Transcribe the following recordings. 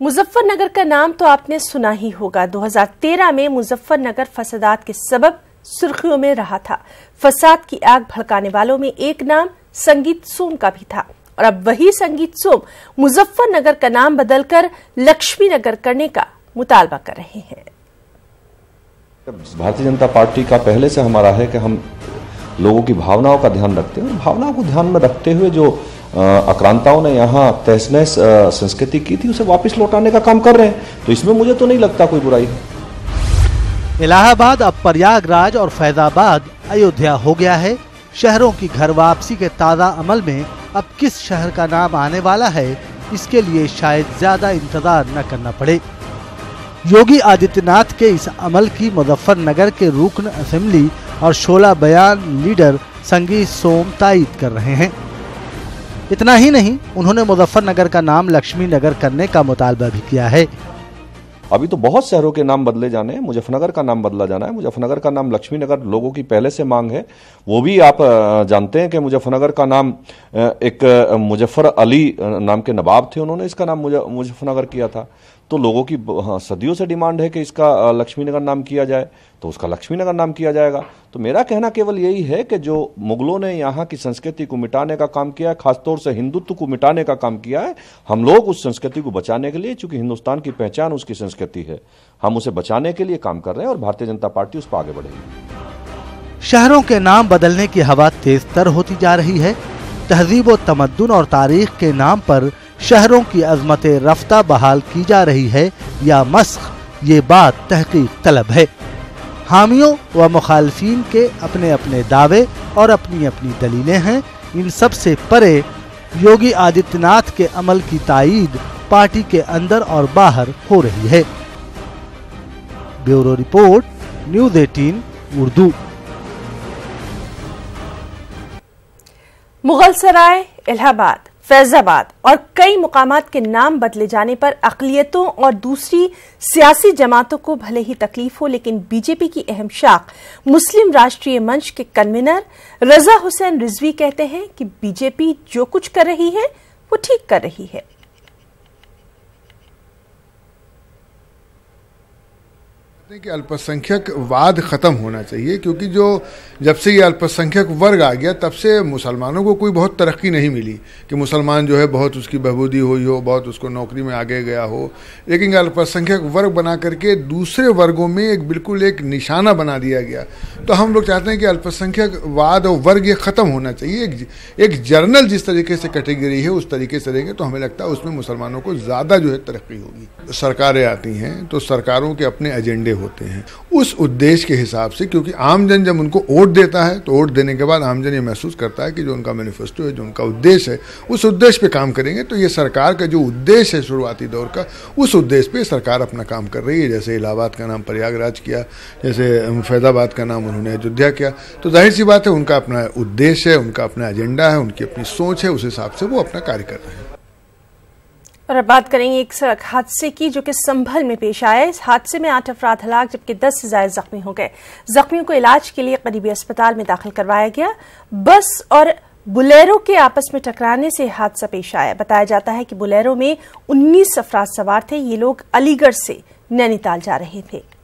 मुजफ्फरनगर का नाम तो आपने सुना ही होगा। 2013 में मुजफ्फरनगर फसादात के सबब सुर्खियों में रहा था। फसाद की आग भड़काने वालों में एक नाम संगीत सोम का भी था और अब वही संगीत सोम मुजफ्फरनगर का नाम बदलकर लक्ष्मी नगर करने का मुतालबा कर रहे हैं। भारतीय जनता पार्टी का पहले से हमारा है कि हम लोगों की भावनाओं का ध्यान रखते हैं और भावनाओं को ध्यान में रखते हुए जो आक्रांताओं ने यहाँ तहस नहस संस्कृति की थी उसे वापस लौटाने का काम कर रहे हैं, तो इसमें मुझे तो नहीं लगता कोई बुराई है। इलाहाबाद अब प्रयागराज और फैजाबाद अयोध्या हो गया है। शहरों की घर वापसी के ताज़ा अमल में अब किस शहर का नाम आने वाला है, इसके लिए शायद ज्यादा इंतजार न करना पड़े। योगी आदित्यनाथ के इस अमल की मुजफ्फरनगर के रुकन असेंबली और शोला बयान लीडर संगीत सोम तायीद कर रहे हैं। इतना ही नहीं, उन्होंने मुजफ्फरनगर का नाम लक्ष्मी नगर करने का मुतालबा भी किया है। अभी तो बहुत शहरों के नाम बदले जाने हैं, मुजफ्फरनगर का नाम बदला जाना है। मुजफ्फरनगर का नाम लक्ष्मी नगर लोगों की पहले से मांग है। वो भी आप जानते हैं कि मुजफ्फरनगर का नाम एक मुजफ्फर अली नाम के नवाब थे, उन्होंने इसका नाम मुजफ्फरनगर किया था। तो लोगों की सदियों से डिमांड है कि इसका लक्ष्मी नगर नाम किया जाए, तो उसका लक्ष्मी नगर नाम किया जाएगा। तो मेरा कहना केवल यही है कि जो मुगलों ने यहाँ की संस्कृति को मिटाने का काम किया है, खासतौर से हिंदुत्व को मिटाने का काम किया है, हम लोग उस संस्कृति को बचाने के लिए, चूंकि हिंदुस्तान की पहचान उसकी संस्कृति है, हम उसे बचाने के लिए काम कर रहे हैं और भारतीय जनता पार्टी उस पर आगे बढ़ेगी। शहरों के नाम बदलने की हवा तेज तर होती जा रही है। तहजीब व तमद्दुन और तारीख के नाम पर शहरों की अजमतें रफ्ता बहाल की जा रही है या मस्ख, ये बात तहकीक तलब है। हामियों व मुखालफीन के अपने अपने दावे और अपनी अपनी दलीलें हैं। इन सब से परे योगी आदित्यनाथ के अमल की तायीद पार्टी के अंदर और बाहर हो रही है। Bureau report, news 18 Urdu. Mughalsarai, Allahabad, Faizabad और कई मुकामात के नाम बदले जाने पर अक़लियतों और दूसरी सियासी जमातों को भले ही तकलीफ हो, लेकिन बीजेपी की अहम शाख मुस्लिम राष्ट्रीय मंच के कन्वीनर रजा हुसैन रिजवी कहते हैं कि बीजेपी जो कुछ कर रही है वो ठीक कर रही है। कि अल्पसंख्यक वाद खत्म होना चाहिए, क्योंकि जो जब से ये अल्पसंख्यक वर्ग आ गया तब से मुसलमानों को कोई बहुत तरक्की नहीं मिली कि मुसलमान जो है बहुत उसकी बहबूदी हुई हो, बहुत उसको नौकरी में आगे गया हो। लेकिन अल्पसंख्यक वर्ग बना करके दूसरे वर्गों में बिल्कुल एक निशाना बना दिया गया। तो हम लोग चाहते हैं कि अल्पसंख्यक वाद और वर्ग ये ख़त्म होना चाहिए। एक जर्नल जिस तरीके से कैटेगरी है उस तरीके से रहेंगे तो हमें लगता है उसमें मुसलमानों को ज़्यादा जो है तरक्की होगी। सरकारें आती हैं तो सरकारों के अपने एजेंडे होते हैं उस उद्देश्य के हिसाब से, क्योंकि आमजन जब उनको वोट देता है तो वोट देने के बाद आमजन ये महसूस करता है कि जो उनका मैनिफेस्टो है, जो उनका उद्देश्य है, उस उद्देश्य पे काम करेंगे। तो ये सरकार का जो उद्देश्य है शुरुआती दौर का, उस उद्देश्य पे सरकार अपना काम कर रही है। जैसे इलाहाबाद का नाम प्रयागराज किया, जैसे फैजाबाद का नाम उन्होंने अयोध्या किया, तो जाहिर सी बात है उनका अपना उद्देश्य है, उनका अपना एजेंडा है, उनकी अपनी सोच है, उस हिसाब से वो अपना कार्य कर रहे हैं। और अब बात करेंगे एक सड़क हादसे की जो कि संभल में पेश आया। इस हादसे में 8 अफराद हलाक जबकि 10 से ज्यादा जख्मी हो गए। जख्मियों को इलाज के लिए करीबी अस्पताल में दाखिल करवाया गया। बस और बुलेरो के आपस में टकराने से हादसा पेश आया। बताया जाता है कि बुलेरो में 19 अफराद सवार थे। ये लोग अलीगढ़ से नैनीताल जा रहे थे।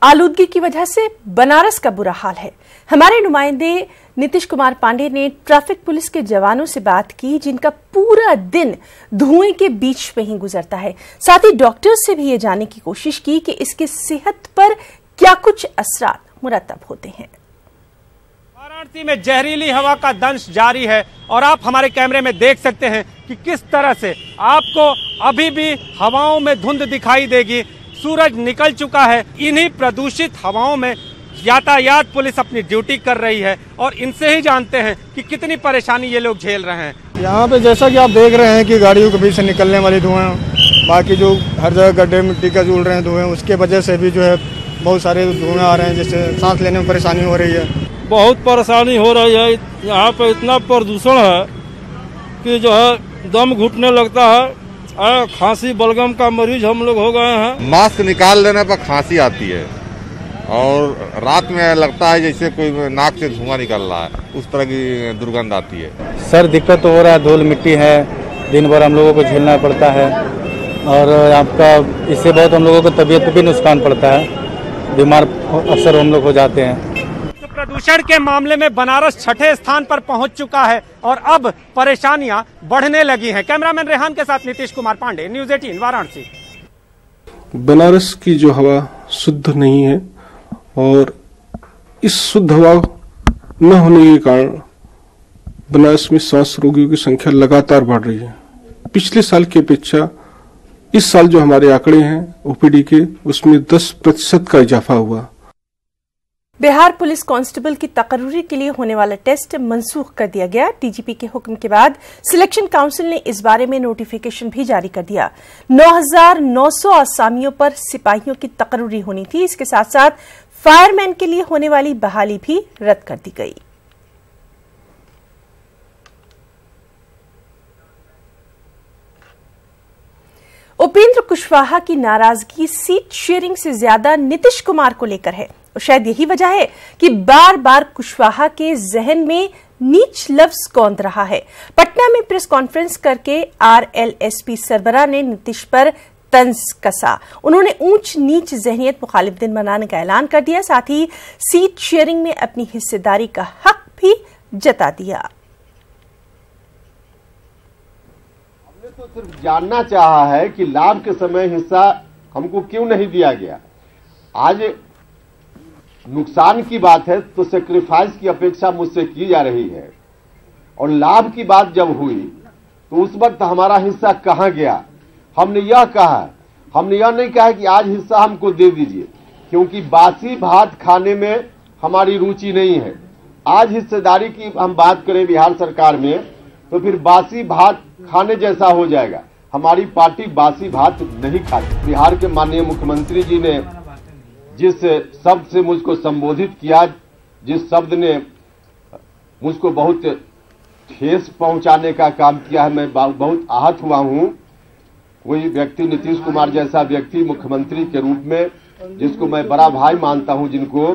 आलूदगी की वजह से बनारस का बुरा हाल है। हमारे नुमाइंदे नीतीश कुमार पांडे ने ट्रैफिक पुलिस के जवानों से बात की जिनका पूरा दिन धुएं के बीच में ही गुजरता है। साथ ही डॉक्टर्स से भी ये जानने की कोशिश की कि इसके सेहत पर क्या कुछ असरात मुरतब होते हैं। वाराणसी में जहरीली हवा का दंश जारी है और आप हमारे कैमरे में देख सकते हैं कि किस तरह से आपको अभी भी हवाओं में धुंध दिखाई देगी। सूरज निकल चुका है। इन्हीं प्रदूषित हवाओं में यातायात पुलिस अपनी ड्यूटी कर रही है और इनसे ही जानते हैं कि कितनी परेशानी ये लोग झेल रहे हैं। यहाँ पे जैसा कि आप देख रहे हैं कि गाड़ियों के बीच से निकलने वाली धुआं, बाकी जो हर जगह गड्ढे मिट्टी का झूल रहे हैं धुएं, उसके वजह से भी जो है बहुत सारे धुएं आ रहे हैं, जिससे सांस लेने में परेशानी हो रही है। बहुत परेशानी हो रही है। यहाँ पे इतना प्रदूषण है कि जो है दम घुटने लगता है खांसी बलगम का मरीज हम लोग हो गए हैं। मास्क निकाल लेने पर खांसी आती है और रात में लगता है जैसे कोई नाक से धुआं निकल रहा है, उस तरह की दुर्गंध आती है। सर दिक्कत तो हो रहा है, धूल मिट्टी है, दिन भर हम लोगों को झेलना पड़ता है और आपका इससे बहुत हम लोगों को तबीयत को भी नुकसान पड़ता है, बीमार अक्सर हम लोग हो जाते हैं। प्रदूषण के मामले में बनारस छठे स्थान पर पहुंच चुका है और अब परेशानियां बढ़ने लगी हैं। कैमरामैन रेहान के साथ नीतीश कुमार पांडे, न्यूज 18 वाराणसी। बनारस की जो हवा शुद्ध नहीं है और इस शुद्ध हवा न होने के कारण बनारस में श्वास रोगियों की संख्या लगातार बढ़ रही है। पिछले साल की अपेक्षा इस साल जो हमारे आंकड़े हैं ओपीडी के, उसमें 10% का इजाफा हुआ। बिहार पुलिस कांस्टेबल की तकर्री के लिए होने वाला टेस्ट मनसूख कर दिया गया। डीजीपी के हुक्म के बाद सिलेक्शन काउंसिल ने इस बारे में नोटिफिकेशन भी जारी कर दिया। 9,900 आसामियों पर सिपाहियों की तकर्री होनी थी। इसके साथ साथ फायरमैन के लिए होने वाली बहाली भी रद्द कर दी गई। उपेंद्र कुशवाहा की नाराजगी सीट शेयरिंग से ज्यादा नीतीश कुमार को लेकर है और शायद यही वजह है कि बार बार कुशवाहा के जहन में नीच लफ्ज कौंध रहा है। पटना में प्रेस कॉन्फ्रेंस करके आरएलएसपी सरबराह ने नीतीश पर तंज कसा। उन्होंने ऊंच नीच जहनियत मुखालिफ दिन मनाने का ऐलान कर दिया, साथ ही सीट शेयरिंग में अपनी हिस्सेदारी का हक भी जता दिया। तो सिर्फ जानना चाहा है कि लाभ के समय हिस्सा हमको क्यों नहीं दिया गया। आज नुकसान की बात है तो सेक्रीफाइस की अपेक्षा मुझसे की जा रही है और लाभ की बात जब हुई तो उस वक्त हमारा हिस्सा कहां गया। हमने यह कहा, हमने यह नहीं कहा कि आज हिस्सा हमको दे दीजिए, क्योंकि बासी भात खाने में हमारी रुचि नहीं है। आज हिस्सेदारी की हम बात करें बिहार सरकार में तो फिर बासी भात खाने जैसा हो जाएगा। हमारी पार्टी बासी भात नहीं खाती। बिहार के माननीय मुख्यमंत्री जी ने जिस शब्द से मुझको संबोधित किया, जिस शब्द ने मुझको बहुत ठेस पहुंचाने का काम किया है, मैं बहुत आहत हुआ हूं। कोई व्यक्ति, नीतीश कुमार जैसा व्यक्ति मुख्यमंत्री के रूप में, जिसको मैं बड़ा भाई मानता हूं जिनको,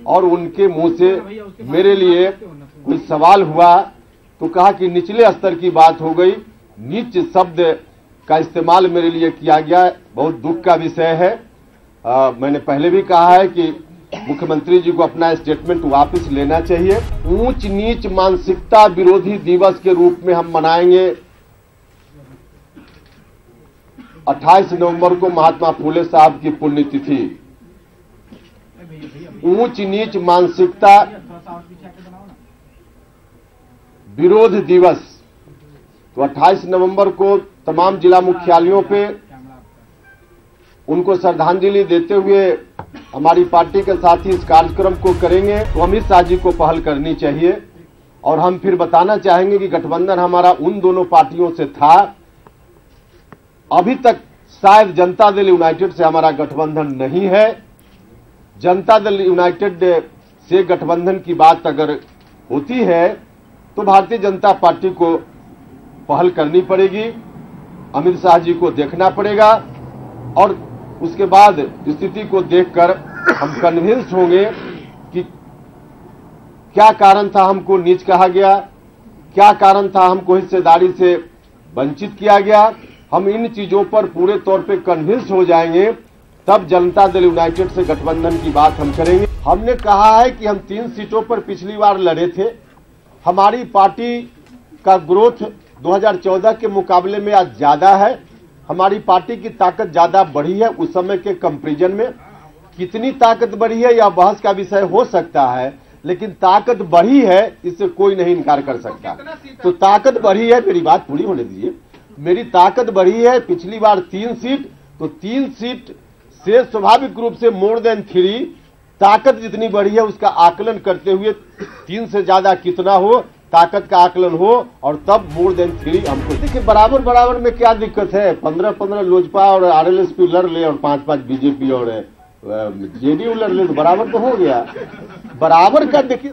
और उनके मुंह से मेरे लिए कुछ सवाल हुआ तो कहा कि निचले स्तर की बात हो गई, नीच शब्द का इस्तेमाल मेरे लिए किया गया। बहुत दुख का विषय है। मैंने पहले भी कहा है कि मुख्यमंत्री जी को अपना स्टेटमेंट वापस लेना चाहिए। ऊंच नीच मानसिकता विरोधी दिवस के रूप में हम मनाएंगे 28 नवंबर को महात्मा फुले साहब की पुण्यतिथि। ऊंच नीच मानसिकता विरोध दिवस, तो 28 नवंबर को तमाम जिला मुख्यालयों पे उनको श्रद्धांजलि देते हुए हमारी पार्टी के साथ ही इस कार्यक्रम को करेंगे। तो अमित शाह जी को पहल करनी चाहिए और हम फिर बताना चाहेंगे कि गठबंधन हमारा उन दोनों पार्टियों से था। अभी तक शायद जनता दल यूनाइटेड से हमारा गठबंधन नहीं है। जनता दल यूनाइटेड से गठबंधन की बात अगर होती है तो भारतीय जनता पार्टी को पहल करनी पड़ेगी, अमित शाह जी को देखना पड़ेगा और उसके बाद स्थिति को देखकर हम कन्विंस होंगे कि क्या कारण था हमको नीच कहा गया, क्या कारण था हमको हिस्सेदारी से वंचित किया गया। हम इन चीजों पर पूरे तौर पे कन्विंस हो जाएंगे, तब जनता दल यूनाइटेड से गठबंधन की बात हम करेंगे। हमने कहा है कि हम 3 सीटों पर पिछली बार लड़े थे। हमारी पार्टी का ग्रोथ 2014 के मुकाबले में आज ज्यादा है। हमारी पार्टी की ताकत ज्यादा बढ़ी है। उस समय के कंपैरिजन में कितनी ताकत बढ़ी है यह बहस का विषय हो सकता है, लेकिन ताकत बढ़ी है इससे कोई नहीं इनकार कर सकता। तो ताकत बढ़ी है, मेरी बात पूरी होने दीजिए। मेरी ताकत बढ़ी है, पिछली बार 3 सीट, तो 3 सीट से स्वाभाविक रूप से मोर देन 3 ताकत जितनी बढ़ी है उसका आकलन करते हुए 3 से ज्यादा कितना हो, ताकत का आकलन हो और तब मोर देन 3 हमको। देखिए बराबर बराबर में क्या दिक्कत है। 15-15 लोजपा और आरएलएसपी लड़ ले और 5-5 बीजेपी और जेडीयू लड़ ले तो बराबर तो हो गया। बराबर का देखिए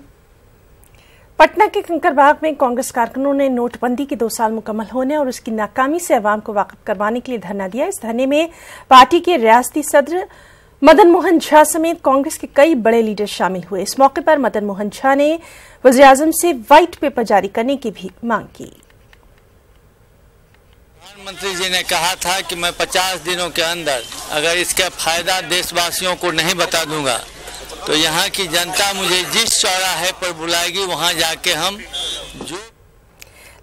पटना के कंकरबाग में कांग्रेस कारकुनों ने नोटबंदी के 2 साल मुकम्मल होने और उसकी नाकामी से अवाम को वाकिफ करवाने के लिए धरना दिया। इस धरने में पार्टी के रियासती सदर मदन मोहन झा समेत कांग्रेस के कई बड़े लीडर शामिल हुए। इस मौके पर मदन मोहन झा ने वज़ीर-ए-आज़म से व्हाइट पेपर जारी करने की भी मांग की। प्रधानमंत्री जी ने कहा था कि मैं 50 दिनों के अंदर अगर इसका फायदा देशवासियों को नहीं बता दूंगा तो यहाँ की जनता मुझे जिस चौराहे पर बुलाएगी वहाँ जाके हम जो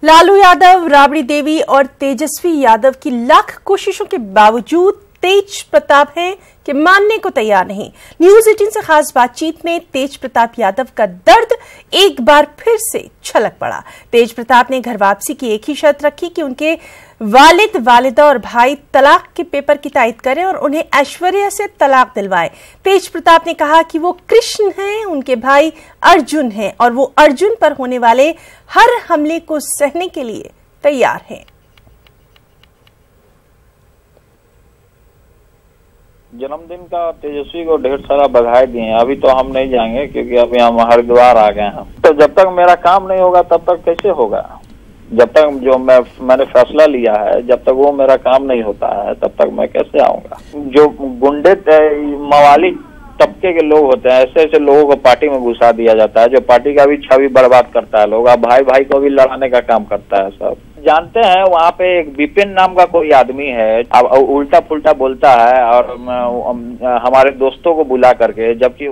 लालू यादव, राबड़ी देवी और तेजस्वी यादव की लाख कोशिशों के बावजूद तेज प्रताप हैं कि मानने को तैयार नहीं। न्यूज 18 से खास बातचीत में तेज प्रताप यादव का दर्द एक बार फिर से छलक पड़ा। तेज प्रताप ने घर वापसी की एक ही शर्त रखी कि उनके वालिद, वालिदा और भाई तलाक के पेपर की तायद करें और उन्हें ऐश्वर्या से तलाक दिलवाए। तेज प्रताप ने कहा कि वो कृष्ण हैं, उनके भाई अर्जुन हैं और वो अर्जुन पर होने वाले हर हमले को सहने के लिए तैयार हैं। जन्मदिन का तेजस्वी को ढेर सारा बधाई दिए हैं। अभी तो हम नहीं जाएंगे क्योंकि अभी हम हरिद्वार आ गए हैं। तो जब तक मेरा काम नहीं होगा तब तक कैसे होगा? जब तक जो मैंने फैसला लिया है, जब तक वो मेरा काम नहीं होता है तब तक मैं कैसे आऊंगा? जो गुंडे मवाली तबके के लोग होते हैं, ऐसे ऐसे लोगों को पार्टी में घुसा दिया जाता है जो पार्टी का भी छवि बर्बाद करता है। लोग भाई भाई को भी लड़ाने का काम करता है। सब जानते हैं वहाँ पे एक विपिन नाम का कोई आदमी है, अब उल्टा पुल्टा बोलता है और हमारे दोस्तों को बुला करके, जबकि